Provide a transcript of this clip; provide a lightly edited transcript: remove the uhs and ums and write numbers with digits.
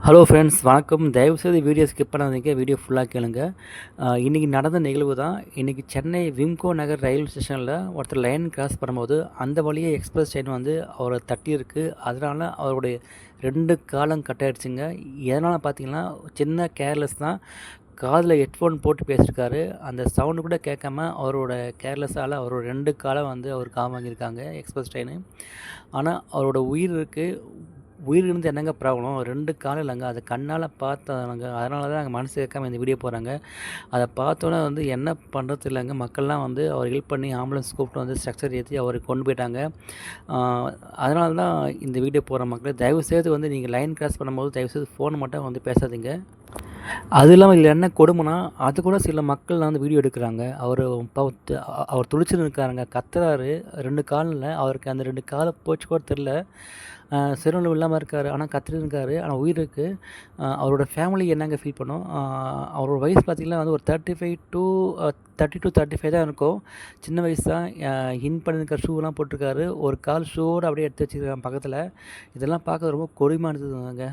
Hello friends வணக்கம். தயவுசெய்து video skip பண்ணாதீங்க. வீடியோ ஃபுல்லாக கேளுங்க. இன்றைக்கி நடந்த நிகழ்வு தான். இன்றைக்கி சென்னை விம்கோ நகர் ரயில் ஸ்டேஷனில் ஒருத்தர் லைன் கிராஸ் பண்ணும்போது அந்த வழியே எக்ஸ்பிரஸ் ட்ரெயின் வந்து அவரை தட்டியிருக்கு. அதனால் அவருடைய 2 காலும் கட் ஆகிடுச்சுங்க. எதனால் பார்த்தீங்கன்னா சின்ன கேர்லெஸ் தான். காதில் ஹெட்ஃபோன் போட்டு பேசியிருக்காரு. அந்த சவுண்டு கூட கேட்காம அவரோட கேர்லெஸ்ஸால் அவரோட 2 காலை வந்து அவர் வாங்கியிருக்காங்க எக்ஸ்பிரஸ் ட்ரெயின். ஆனால் அவரோட உயிர் இருக்குது. உயிர் இருந்து என்னங்க ப்ராப்ளம்? 2 காலும் இல்லைங்க. அதை கண்ணால் பார்த்தவங்க. அதனால தான் நாங்கள் மனசு கேட்காம இந்த வீடியோ போடுறாங்க. அதை பார்த்தோன்னே வந்து என்ன பண்ணுறது இல்லைங்க. மக்கள்லாம் வந்து அவர் ஹெல்ப் பண்ணி ஆம்புலன்ஸ் கூப்பிட்டு வந்து ஸ்ட்ரக்சர் ஏற்றி அவரை கொண்டு போயிட்டாங்க. அதனால தான் இந்த வீடியோ போடுற மக்களே, தயவுசெய்து வந்து நீங்கள் லைன் கிராஸ் பண்ணும்போது தயவுசெய்து ஃபோன் மட்டும் வந்து பேசாதீங்க. அது இல்லாமல் இதில் என்ன கொடுமைனா, அது கூட சில மக்கள் வந்து வீடியோ எடுக்கிறாங்க. அவர் துடிச்சுன்னு இருக்காருங்க, கத்துறாரு. 2 கால்ல அவருக்கு அந்த 2 காலு போச்சு கூட தெரில. சிறுநீர் இல்லாமல் இருக்கார். ஆனால் கத்திட்டு இருக்காரு. ஆனால் உயிர் இருக்குது. அவரோட ஃபேமிலி என்னங்க ஃபீல் பண்ணும்? அவரோட வயசு பார்த்திங்கன்னா வந்து ஒரு 35 டூ 30 to 35 தான் இருக்கும். சின்ன வயசு தான். இன் பண்ணியிருக்க ஷூலாம் போட்டிருக்காரு. ஒரு கால் ஷூவோடு அப்படியே எடுத்து வச்சுருக்காங்க பக்கத்தில். இதெல்லாம் பார்க்க ரொம்ப கொடுமையா இருந்ததுங்க.